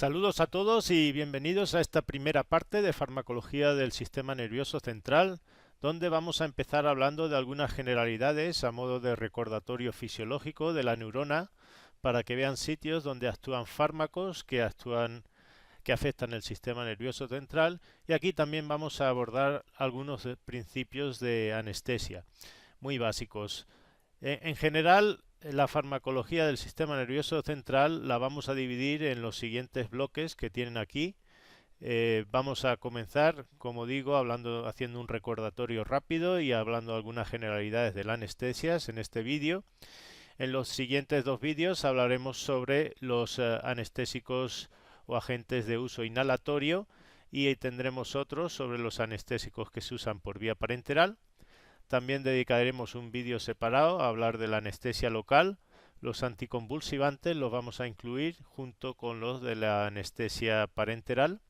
Saludos a todos y bienvenidos a esta primera parte de farmacología del sistema nervioso central, donde vamos a empezar hablando de algunas generalidades a modo de recordatorio fisiológico de la neurona para que vean sitios donde actúan fármacos que afectan el sistema nervioso central, y aquí también vamos a abordar algunos principios de anestesia muy básicos. En general, la farmacología del sistema nervioso central la vamos a dividir en los siguientes bloques que tienen aquí. Vamos a comenzar, como digo, haciendo un recordatorio rápido y hablando algunas generalidades de la anestesia en este vídeo. En los siguientes dos vídeos hablaremos sobre los anestésicos o agentes de uso inhalatorio, y tendremos otros sobre los anestésicos que se usan por vía parenteral. También dedicaremos un vídeo separado a hablar de la anestesia local. Los anticonvulsivantes los vamos a incluir junto con los de la anestesia parenteral,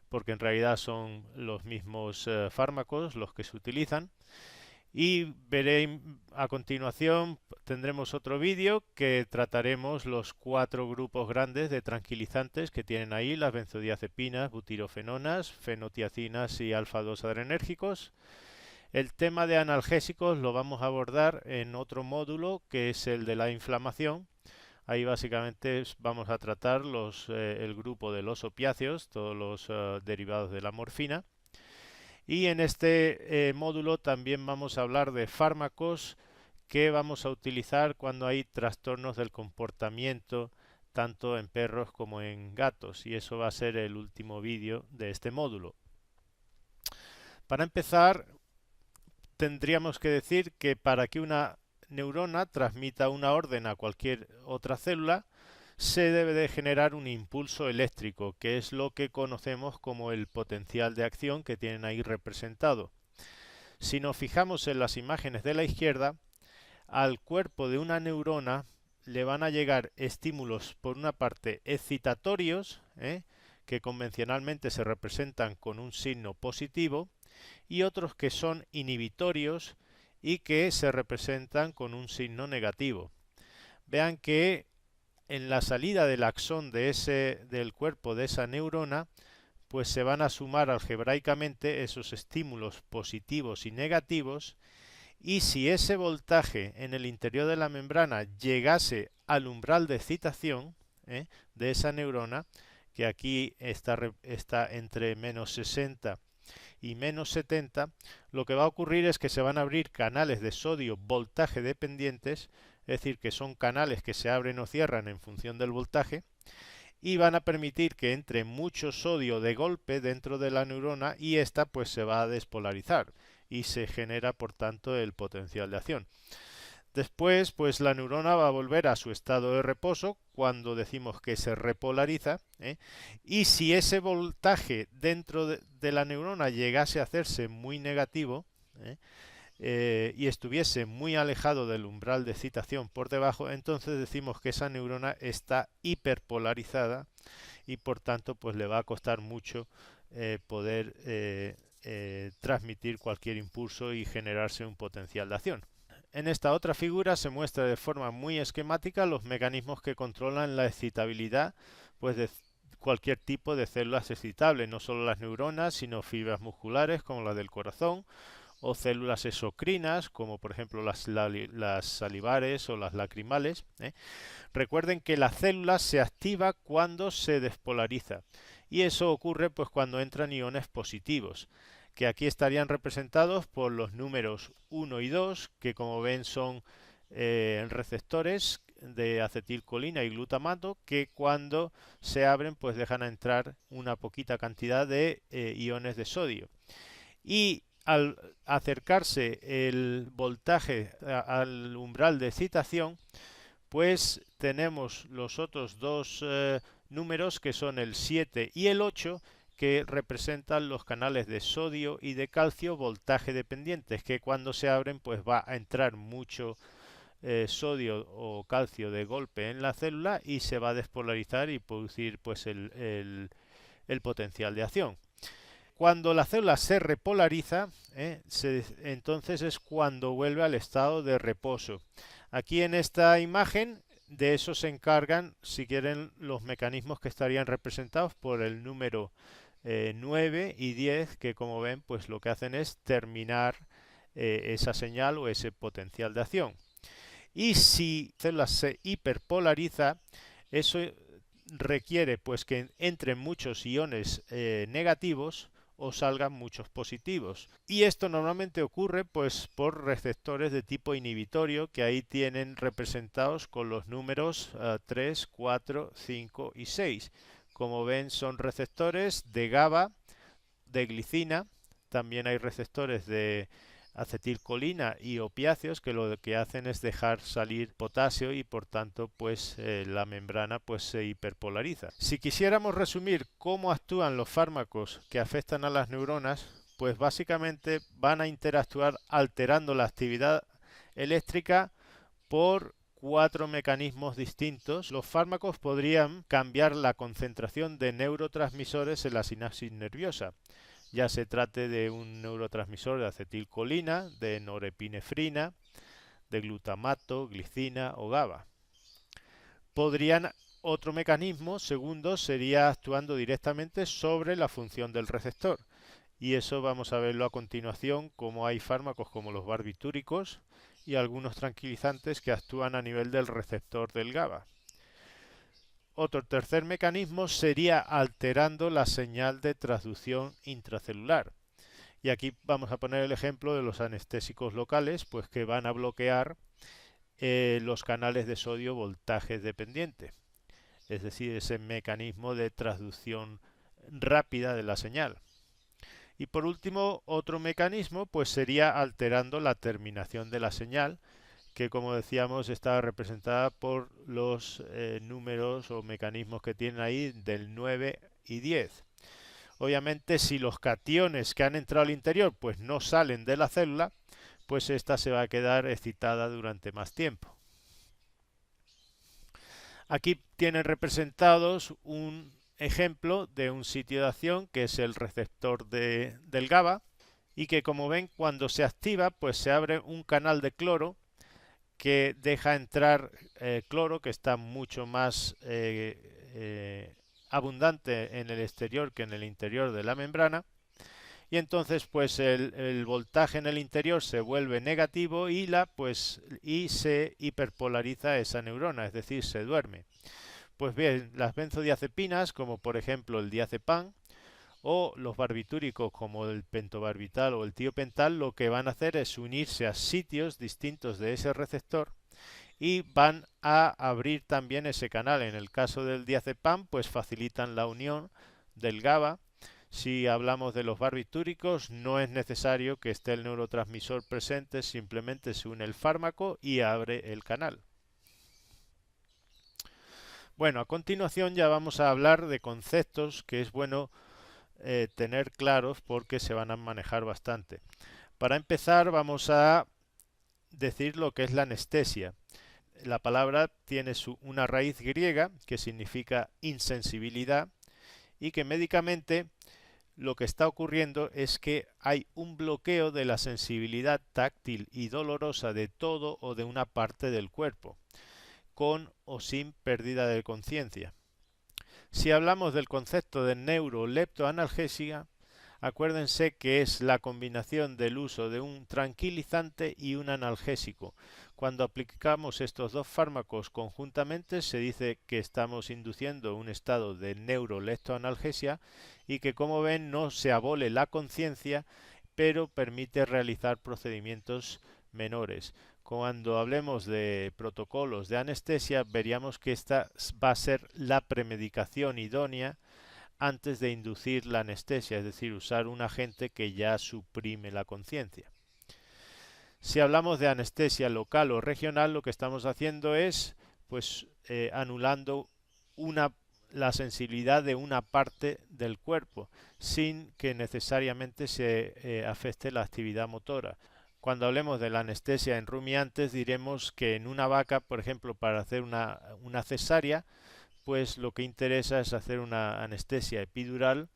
porque en realidad son los mismos fármacos los que se utilizan. Y a continuación tendremos otro vídeo que trataremos los 4 grupos grandes de tranquilizantes que tienen ahí: las benzodiazepinas, butirofenonas, fenotiacinas y alfa-2 adrenérgicos. El tema de analgésicos lo vamos a abordar en otro módulo, que es el de la inflamación. Ahí básicamente vamos a tratar el grupo de los opiáceos, todos los derivados de la morfina. Y en este módulo también vamos a hablar de fármacos que vamos a utilizar cuando hay trastornos del comportamiento, tanto en perros como en gatos. Y eso va a ser el último vídeo de este módulo. Para empezar, tendríamos que decir que para que una neurona transmita una orden a cualquier otra célula, se debe de generar un impulso eléctrico, que es lo que conocemos como el potencial de acción que tienen ahí representado. Si nos fijamos en las imágenes de la izquierda, al cuerpo de una neurona le van a llegar estímulos, por una parte excitatorios, que convencionalmente se representan con un signo positivo, y otros que son inhibitorios y que se representan con un signo negativo. Vean que en la salida del axón del cuerpo de esa neurona, pues se van a sumar algebraicamente esos estímulos positivos y negativos, y si ese voltaje en el interior de la membrana llegase al umbral de excitación de esa neurona, que aquí está entre menos 60 y menos 70, lo que va a ocurrir es que se van a abrir canales de sodio voltaje dependientes, es decir, que son canales que se abren o cierran en función del voltaje, y van a permitir que entre mucho sodio de golpe dentro de la neurona, y esta pues se va a despolarizar y se genera por tanto el potencial de acción. Después, pues la neurona va a volver a su estado de reposo cuando decimos que se repolariza, y si ese voltaje dentro de la neurona llegase a hacerse muy negativo, y estuviese muy alejado del umbral de excitación por debajo, entonces decimos que esa neurona está hiperpolarizada, y por tanto pues le va a costar mucho poder transmitir cualquier impulso y generarse un potencial de acción. En esta otra figura se muestra de forma muy esquemática los mecanismos que controlan la excitabilidad pues de cualquier tipo de células excitables, no solo las neuronas, sino fibras musculares como las del corazón, o células exocrinas como por ejemplo las salivares o las lacrimales. Recuerden que la célula se activa cuando se despolariza, y eso ocurre pues cuando entran iones positivos, que aquí estarían representados por los números 1 y 2, que como ven son receptores de acetilcolina y glutamato, que cuando se abren pues dejan entrar una poquita cantidad de iones de sodio. Y al acercarse el voltaje al umbral de excitación, pues tenemos los otros dos números, que son el 7 y el 8, que representan los canales de sodio y de calcio voltaje dependientes, que cuando se abren pues va a entrar mucho sodio o calcio de golpe en la célula, y se va a despolarizar y producir pues el potencial de acción. Cuando la célula se repolariza, entonces es cuando vuelve al estado de reposo. Aquí en esta imagen de eso se encargan, si quieren, los mecanismos que estarían representados por el número 9 y 10, que como ven, pues lo que hacen es terminar esa señal o ese potencial de acción. Y si la célula se hiperpolariza, eso requiere pues que entren muchos iones negativos o salgan muchos positivos. Y esto normalmente ocurre pues por receptores de tipo inhibitorio, que ahí tienen representados con los números 3, 4, 5 y 6. Como ven, son receptores de GABA, de glicina, también hay receptores de acetilcolina y opiáceos que lo que hacen es dejar salir potasio y por tanto pues la membrana pues se hiperpolariza. Si quisiéramos resumir cómo actúan los fármacos que afectan a las neuronas, pues básicamente van a interactuar alterando la actividad eléctrica por 4 mecanismos distintos. Los fármacos podrían cambiar la concentración de neurotransmisores en la sinapsis nerviosa, ya se trate de un neurotransmisor de acetilcolina, de norepinefrina, de glutamato, glicina o GABA. Otro mecanismo, segundo, sería actuando directamente sobre la función del receptor. Y eso vamos a verlo a continuación, como hay fármacos como los barbitúricos y algunos tranquilizantes que actúan a nivel del receptor del GABA. Otro tercer mecanismo sería alterando la señal de transducción intracelular. Y aquí vamos a poner el ejemplo de los anestésicos locales, pues que van a bloquear los canales de sodio voltaje dependiente. Es decir, ese mecanismo de transducción rápida de la señal. Y por último, otro mecanismo pues sería alterando la terminación de la señal, que como decíamos está representada por los números o mecanismos que tienen ahí del 9 y 10. Obviamente si los cationes que han entrado al interior pues no salen de la célula, pues esta se va a quedar excitada durante más tiempo. Aquí tienen representados un ejemplo de un sitio de acción que es el receptor del GABA y que como ven cuando se activa pues se abre un canal de cloro que deja entrar cloro que está mucho más abundante en el exterior que en el interior de la membrana, y entonces pues el voltaje en el interior se vuelve negativo y se hiperpolariza esa neurona, es decir, se duerme. Pues bien, las benzodiazepinas, como por ejemplo el diazepam, o los barbitúricos como el pentobarbital o el tiopental, lo que van a hacer es unirse a sitios distintos de ese receptor y van a abrir también ese canal. En el caso del diazepam, pues facilitan la unión del GABA. Si hablamos de los barbitúricos, no es necesario que esté el neurotransmisor presente, simplemente se une el fármaco y abre el canal. Bueno, a continuación ya vamos a hablar de conceptos que es bueno tener claros porque se van a manejar bastante. Para empezar vamos a decir lo que es la anestesia. La palabra tiene una raíz griega que significa insensibilidad y que médicamente lo que está ocurriendo es que hay un bloqueo de la sensibilidad táctil y dolorosa de todo o de una parte del cuerpo, con o sin pérdida de conciencia. Si hablamos del concepto de neuroleptoanalgesia, acuérdense que es la combinación del uso de un tranquilizante y un analgésico. Cuando aplicamos estos dos fármacos conjuntamente se dice que estamos induciendo un estado de neuroleptoanalgesia y que, como ven, no se abole la conciencia, pero permite realizar procedimientos menores. Cuando hablemos de protocolos de anestesia, veríamos que esta va a ser la premedicación idónea antes de inducir la anestesia, es decir, usar un agente que ya suprime la conciencia. Si hablamos de anestesia local o regional, lo que estamos haciendo es anulando la sensibilidad de una parte del cuerpo sin que necesariamente se afecte la actividad motora. Cuando hablemos de la anestesia en rumiantes, diremos que en una vaca, por ejemplo, para hacer una cesárea, pues lo que interesa es hacer una anestesia epidural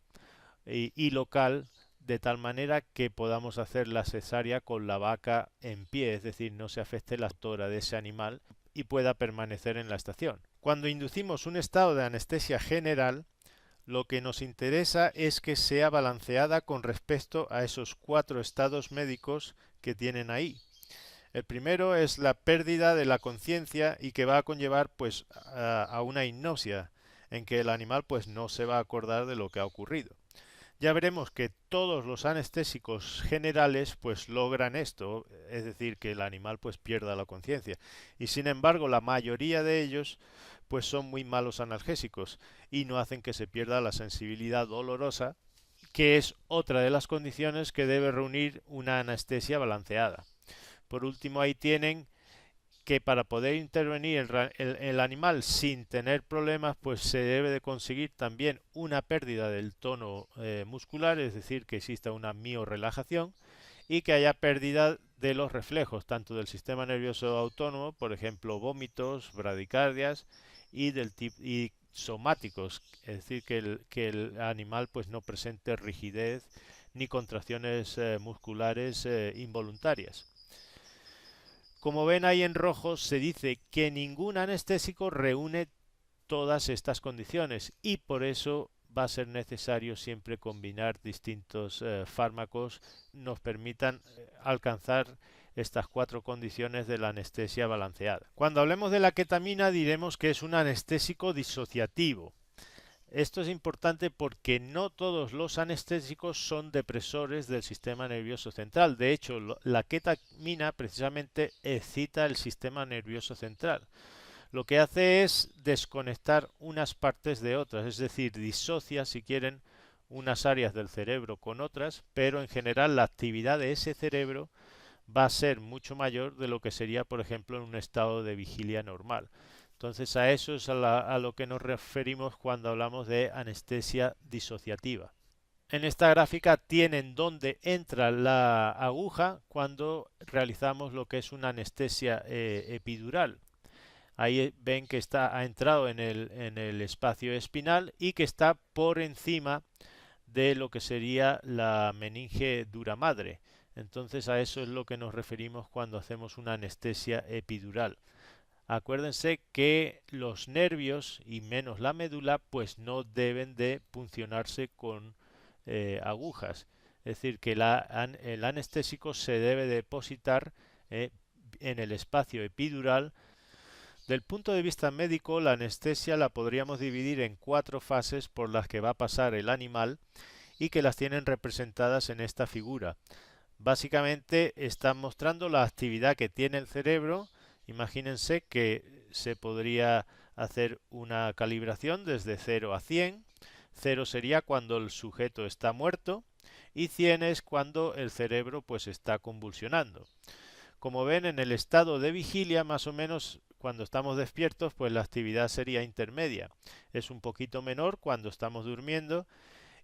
y local, de tal manera que podamos hacer la cesárea con la vaca en pie, es decir, no se afecte la tora de ese animal y pueda permanecer en la estación. Cuando inducimos un estado de anestesia general, lo que nos interesa es que sea balanceada con respecto a esos 4 estados médicos que tienen ahí. El primero es la pérdida de la conciencia y que va a conllevar pues a una hipnosia en que el animal pues no se va a acordar de lo que ha ocurrido. Ya veremos que todos los anestésicos generales pues logran esto, es decir, que el animal pues pierda la conciencia. Y sin embargo, la mayoría de ellos pues son muy malos analgésicos y no hacen que se pierda la sensibilidad dolorosa, que es otra de las condiciones que debe reunir una anestesia balanceada. Por último, ahí tienen que para poder intervenir el animal sin tener problemas, pues se debe de conseguir también una pérdida del tono muscular, es decir, que exista una miorrelajación y que haya pérdida de los reflejos, tanto del sistema nervioso autónomo, por ejemplo, vómitos, bradicardias y y somáticos, es decir, que el animal pues no presente rigidez ni contracciones musculares involuntarias. Como ven ahí en rojo, se dice que ningún anestésico reúne todas estas condiciones y por eso va a ser necesario siempre combinar distintos fármacos nos permitan alcanzar estas 4 condiciones de la anestesia balanceada. Cuando hablemos de la ketamina diremos que es un anestésico disociativo. Esto es importante porque no todos los anestésicos son depresores del sistema nervioso central. De hecho, la ketamina precisamente excita el sistema nervioso central. Lo que hace es desconectar unas partes de otras, es decir, disocia, si quieren, unas áreas del cerebro con otras, pero en general la actividad de ese cerebro va a ser mucho mayor de lo que sería, por ejemplo, en un estado de vigilia normal. Entonces a eso es a lo que nos referimos cuando hablamos de anestesia disociativa. En esta gráfica tienen dónde entra la aguja cuando realizamos lo que es una anestesia epidural. Ahí ven que ha entrado en el espacio espinal y que está por encima de lo que sería la meninge dura madre. Entonces a eso es lo que nos referimos cuando hacemos una anestesia epidural. Acuérdense que los nervios y menos la médula pues no deben de puncionarse con agujas. Es decir, que el anestésico se debe depositar en el espacio epidural. Del punto de vista médico, la anestesia la podríamos dividir en 4 fases por las que va a pasar el animal y que las tienen representadas en esta figura. Básicamente están mostrando la actividad que tiene el cerebro. Imagínense que se podría hacer una calibración desde 0 a 100. 0 sería cuando el sujeto está muerto y 100 es cuando el cerebro pues está convulsionando. Como ven, en el estado de vigilia, más o menos cuando estamos despiertos, pues la actividad sería intermedia. Es un poquito menor cuando estamos durmiendo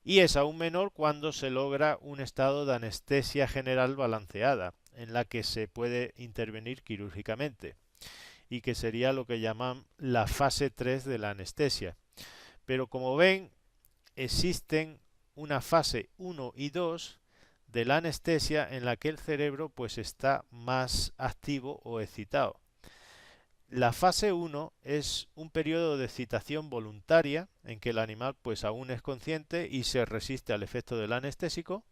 y es aún menor cuando se logra un estado de anestesia general balanceada, en la que se puede intervenir quirúrgicamente, y que sería lo que llaman la fase 3 de la anestesia. Pero como ven, existen una fase 1 y 2 de la anestesia en la que el cerebro pues está más activo o excitado. La fase 1 es un periodo de excitación voluntaria en que el animal pues aún es consciente y se resiste al efecto del anestésico.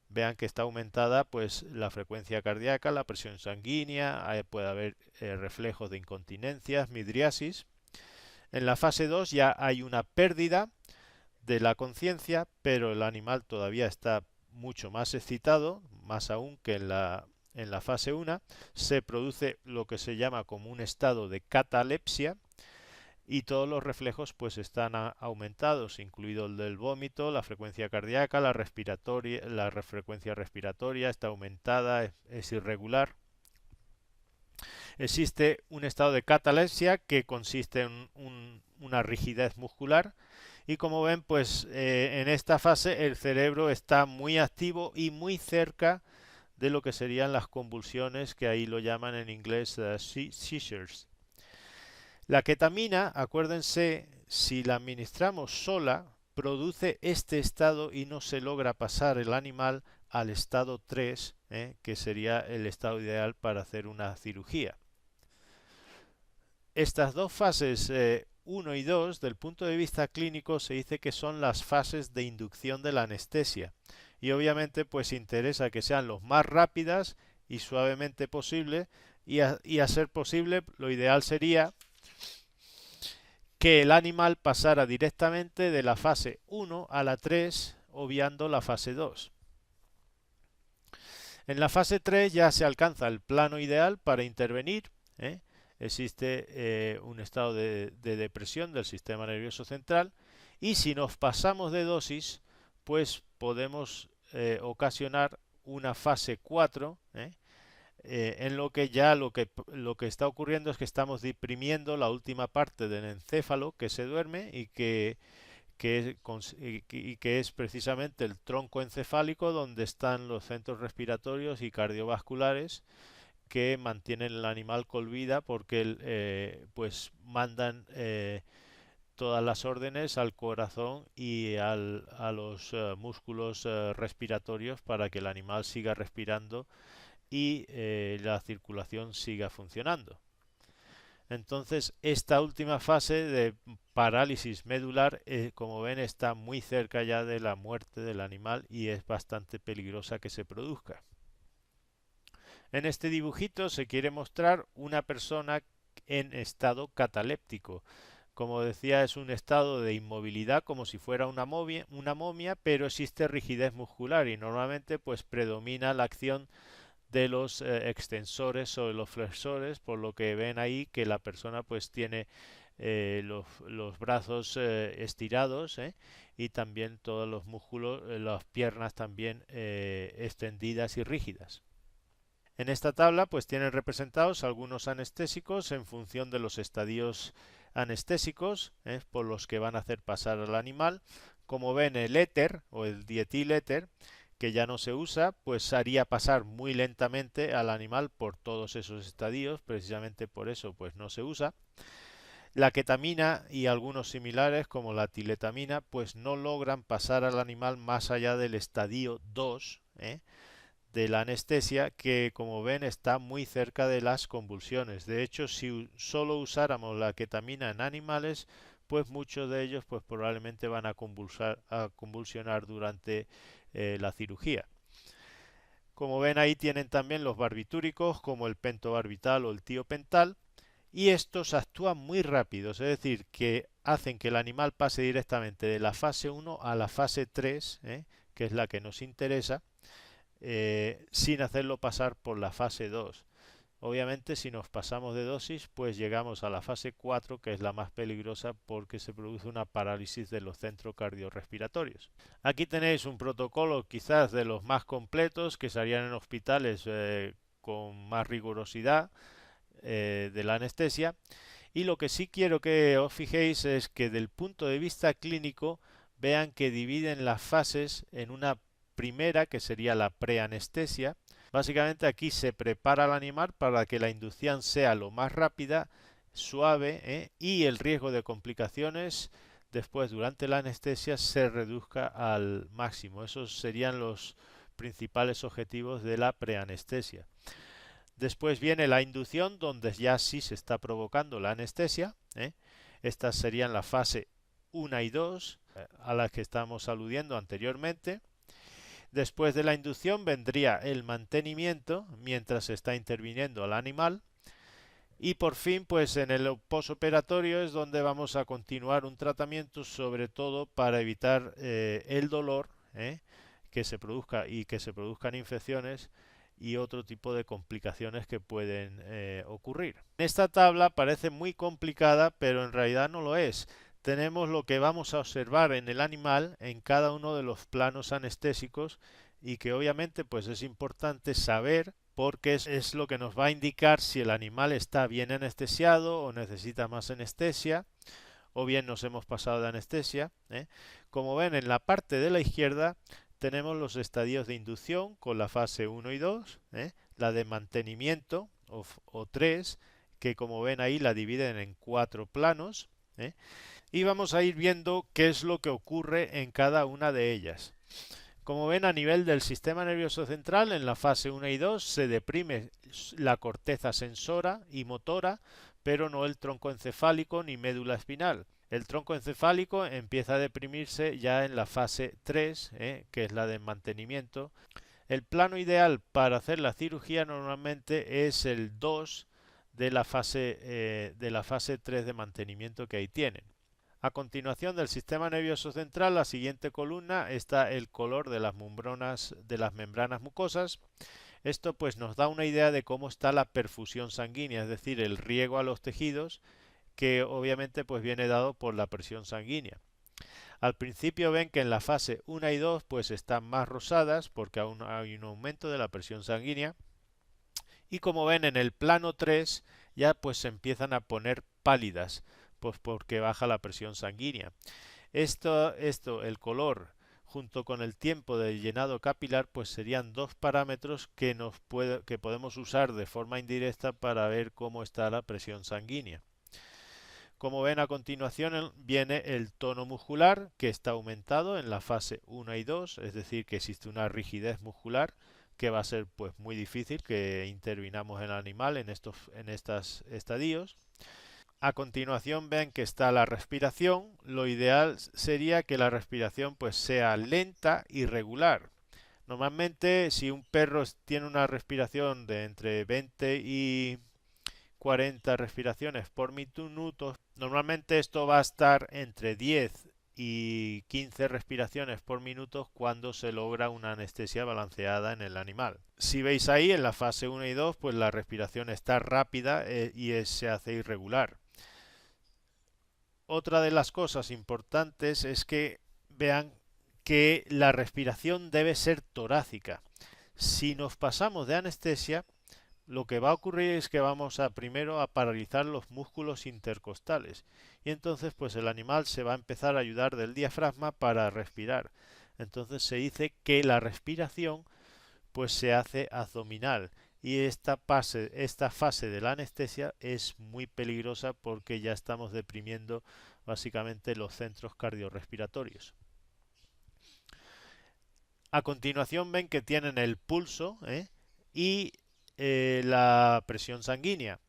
Vean que está aumentada pues la frecuencia cardíaca, la presión sanguínea, puede haber reflejos de incontinencias, midriasis. En la fase 2 ya hay una pérdida de la conciencia, pero el animal todavía está mucho más excitado, más aún que en la fase 1, se produce lo que se llama como un estado de catalepsia y todos los reflejos pues están aumentados, incluido el del vómito, la frecuencia cardíaca, la frecuencia respiratoria está aumentada, es irregular. Existe un estado de catalepsia que consiste en una rigidez muscular y como ven pues en esta fase el cerebro está muy activo y muy cerca de lo que serían las convulsiones, que ahí lo llaman en inglés seizures. La ketamina, acuérdense, si la administramos sola, produce este estado y no se logra pasar el animal al estado 3, que sería el estado ideal para hacer una cirugía. Estas dos fases 1 y 2, del punto de vista clínico, se dice que son las fases de inducción de la anestesia. Y obviamente pues interesa que sean lo más rápidas y suavemente posible, y a ser posible lo ideal sería que el animal pasara directamente de la fase 1 a la 3, obviando la fase 2. En la fase 3 ya se alcanza el plano ideal para intervenir, ¿eh? Existe un estado de depresión del sistema nervioso central, y si nos pasamos de dosis, pues podemos ocasionar una fase 4, en lo que ya lo que está ocurriendo es que estamos deprimiendo la última parte del encéfalo que se duerme y que es precisamente el tronco encefálico donde están los centros respiratorios y cardiovasculares que mantienen el animal con vida, porque pues mandan todas las órdenes al corazón y a los músculos respiratorios para que el animal siga respirando y la circulación siga funcionando. Entonces, esta última fase de parálisis medular, como ven, está muy cerca ya de la muerte del animal y es bastante peligrosa que se produzca. En este dibujito se quiere mostrar una persona en estado cataléptico. Como decía, es un estado de inmovilidad como si fuera una momia, pero existe rigidez muscular y normalmente pues predomina la acción de los extensores sobre los flexores, por lo que ven ahí que la persona pues tiene los brazos estirados, y también todos los músculos, las piernas también extendidas y rígidas. En esta tabla pues tienen representados algunos anestésicos en función de los estadios anestésicos por los que van a hacer pasar al animal. Como ven, el éter o el dietiléter, que ya no se usa, pues haría pasar muy lentamente al animal por todos esos estadios, precisamente por eso pues no se usa. La ketamina y algunos similares como la tiletamina pues no logran pasar al animal más allá del estadio 2 de la anestesia, que como ven está muy cerca de las convulsiones. De hecho, si solo usáramos la ketamina en animales, pues muchos de ellos pues probablemente van a convulsionar durante la cirugía. Como ven, ahí tienen también los barbitúricos como el pentobarbital o el tiopental, y estos actúan muy rápidos, es decir, que hacen que el animal pase directamente de la fase 1 a la fase 3, que es la que nos interesa, sin hacerlo pasar por la fase 2. Obviamente, si nos pasamos de dosis, pues llegamos a la fase 4, que es la más peligrosa porque se produce una parálisis de los centros cardiorrespiratorios. Aquí tenéis un protocolo quizás de los más completos que se harían en hospitales con más rigurosidad de la anestesia. Y lo que sí quiero que os fijéis es que del punto de vista clínico vean que dividen las fases en una primera, que sería la preanestesia. Básicamente aquí se prepara al animal para que la inducción sea lo más rápida, suave, y el riesgo de complicaciones después durante la anestesia se reduzca al máximo. Esos serían los principales objetivos de la preanestesia. Después viene la inducción, donde ya sí se está provocando la anestesia. Estas serían la fase 1 y 2, a las que estamos aludiendo anteriormente. Después de la inducción vendría el mantenimiento mientras se está interviniendo al animal. Y por fin, pues en el posoperatorio es donde vamos a continuar un tratamiento, sobre todo para evitar el dolor que se produzca y que se produzcan infecciones y otro tipo de complicaciones que pueden ocurrir. Esta tabla parece muy complicada, pero en realidad no lo es. Tenemos lo que vamos a observar en el animal en cada uno de los planos anestésicos, y que obviamente pues es importante saber porque es lo que nos va a indicar si el animal está bien anestesiado o necesita más anestesia, o bien nos hemos pasado de anestesia. Como ven, en la parte de la izquierda tenemos los estadios de inducción con la fase 1 y 2, la de mantenimiento o 3, que como ven ahí la dividen en 4 planos, y vamos a ir viendo qué es lo que ocurre en cada una de ellas. Como ven, a nivel del sistema nervioso central, en la fase 1 y 2 se deprime la corteza sensora y motora pero no el tronco encefálico ni médula espinal. El tronco encefálico empieza a deprimirse ya en la fase 3, que es la de mantenimiento. El plano ideal para hacer la cirugía normalmente es el 2 de la fase 3 de mantenimiento que ahí tienen. A continuación del sistema nervioso central, la siguiente columna está el color de las membranas mucosas. Esto pues nos da una idea de cómo está la perfusión sanguínea, es decir, el riego a los tejidos, que obviamente pues viene dado por la presión sanguínea. Al principio ven que en la fase 1 y 2 pues están más rosadas porque aún hay un aumento de la presión sanguínea, y como ven en el plano 3 ya pues se empiezan a poner pálidas, pues porque baja la presión sanguínea. El color junto con el tiempo de llenado capilar pues serían dos parámetros que podemos usar de forma indirecta para ver cómo está la presión sanguínea. Como ven a continuación viene el tono muscular, que está aumentado en la fase 1 y 2, es decir que existe una rigidez muscular que va a ser pues muy difícil que intervinamos en el animal en estos estadios. A continuación ven que está la respiración. Lo ideal sería que la respiración pues sea lenta y regular. Normalmente si un perro tiene una respiración de entre 20 y 40 respiraciones por minuto, normalmente esto va a estar entre 10 y 15 respiraciones por minuto cuando se logra una anestesia balanceada en el animal. Si veis ahí en la fase 1 y 2, pues la respiración está rápida se hace irregular. Otra de las cosas importantes es que vean que la respiración debe ser torácica. Si nos pasamos de anestesia, lo que va a ocurrir es que vamos a primero a paralizar los músculos intercostales y entonces pues el animal se va a empezar a ayudar del diafragma para respirar. Entonces se dice que la respiración pues se hace abdominal y esta fase de la anestesia es muy peligrosa porque ya estamos deprimiendo básicamente los centros cardiorrespiratorios. A continuación ven que tienen el pulso y la presión sanguínea.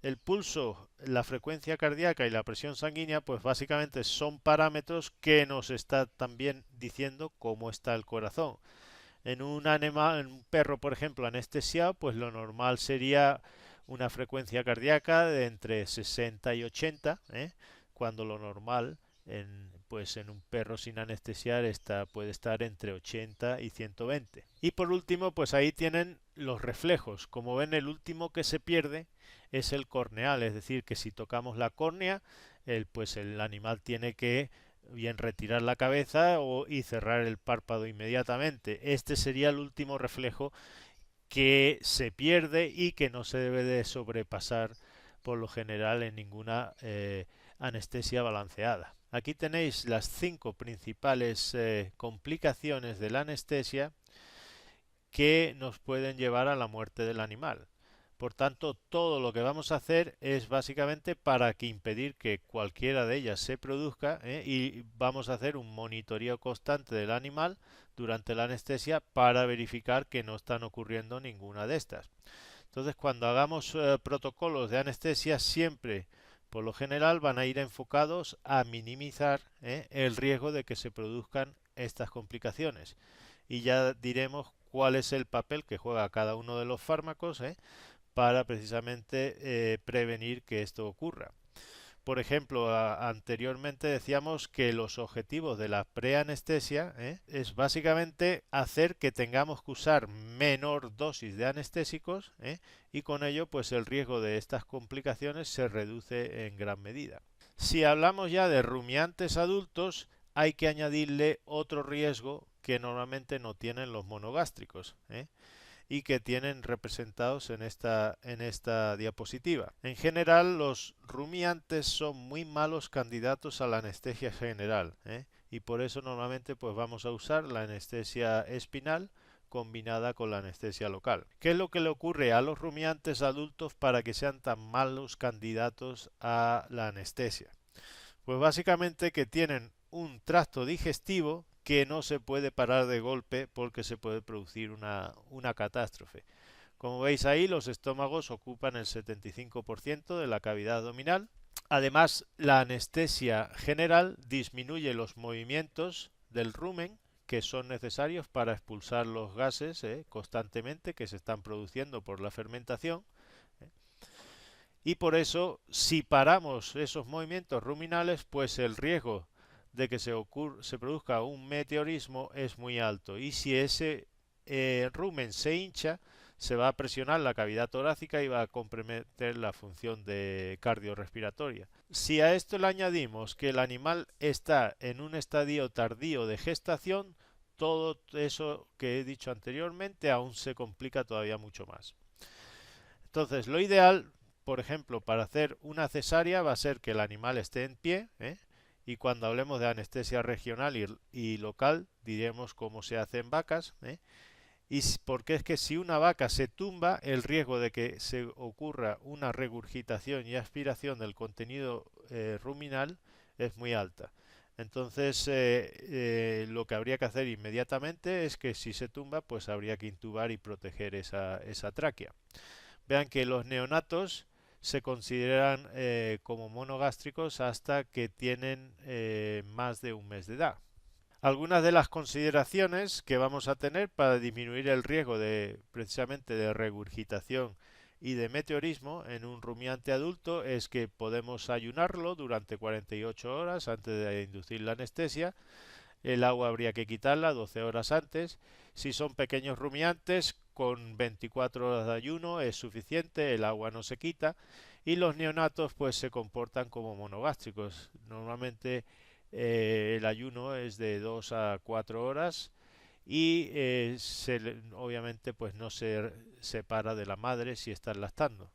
El pulso, la frecuencia cardíaca y la presión sanguínea pues básicamente son parámetros que nos está también diciendo cómo está el corazón. En un animal, en un perro por ejemplo anestesiado, pues lo normal sería una frecuencia cardíaca de entre 60 y 80, cuando lo normal pues en un perro sin anestesiar puede estar entre 80 y 120. Y por último, pues ahí tienen los reflejos. Como ven, el último que se pierde es el corneal, es decir, que si tocamos la córnea, pues el animal tiene que bien retirar la cabeza y cerrar el párpado inmediatamente. Este sería el último reflejo que se pierde y que no se debe de sobrepasar por lo general en ninguna anestesia balanceada. Aquí tenéis las 5 principales complicaciones de la anestesia que nos pueden llevar a la muerte del animal. Por tanto, todo lo que vamos a hacer es básicamente para impedir que cualquiera de ellas se produzca y vamos a hacer un monitoreo constante del animal durante la anestesia para verificar que no están ocurriendo ninguna de estas. Entonces, cuando hagamos protocolos de anestesia, siempre, por lo general, van a ir enfocados a minimizar el riesgo de que se produzcan estas complicaciones. Y ya diremos cuál es el papel que juega cada uno de los fármacos para precisamente prevenir que esto ocurra. Por ejemplo, anteriormente decíamos que los objetivos de la preanestesia es básicamente hacer que tengamos que usar menor dosis de anestésicos y con ello pues el riesgo de estas complicaciones se reduce en gran medida. Si hablamos ya de rumiantes adultos, hay que añadirle otro riesgo que normalmente no tienen los monogástricos y que tienen representados en esta diapositiva. En general, los rumiantes son muy malos candidatos a la anestesia general y por eso normalmente pues vamos a usar la anestesia espinal combinada con la anestesia local. ¿Qué es lo que le ocurre a los rumiantes adultos para que sean tan malos candidatos a la anestesia? Pues básicamente que tienen un tracto digestivo que no se puede parar de golpe porque se puede producir una catástrofe. Como veis ahí, los estómagos ocupan el 75% de la cavidad abdominal. Además, la anestesia general disminuye los movimientos del rumen que son necesarios para expulsar los gases constantemente que se están produciendo por la fermentación. Y por eso, si paramos esos movimientos ruminales, pues el riesgo de que se produzca un meteorismo es muy alto. Y si ese rumen se hincha, se va a presionar la cavidad torácica y va a comprometer la función cardiorrespiratoria. Si a esto le añadimos que el animal está en un estadio tardío de gestación, todo eso que he dicho anteriormente aún se complica todavía mucho más. Entonces, lo ideal, por ejemplo, para hacer una cesárea va a ser que el animal esté en pie, y cuando hablemos de anestesia regional y local, diremos cómo se hace en vacas, porque es que si una vaca se tumba, el riesgo de que se ocurra una regurgitación y aspiración del contenido ruminal es muy alta. Entonces, lo que habría que hacer inmediatamente es que si se tumba, pues habría que intubar y proteger esa tráquea. Vean que los neonatos se consideran como monogástricos hasta que tienen más de un mes de edad. Algunas de las consideraciones que vamos a tener para disminuir el riesgo precisamente de regurgitación y de meteorismo en un rumiante adulto es que podemos ayunarlo durante 48 horas antes de inducir la anestesia. El agua habría que quitarla 12 horas antes. Si son pequeños rumiantes, con 24 horas de ayuno es suficiente, el agua no se quita. Y los neonatos pues se comportan como monogástricos. Normalmente el ayuno es de 2 a 4 horas y obviamente pues no se separa de la madre si está lactando.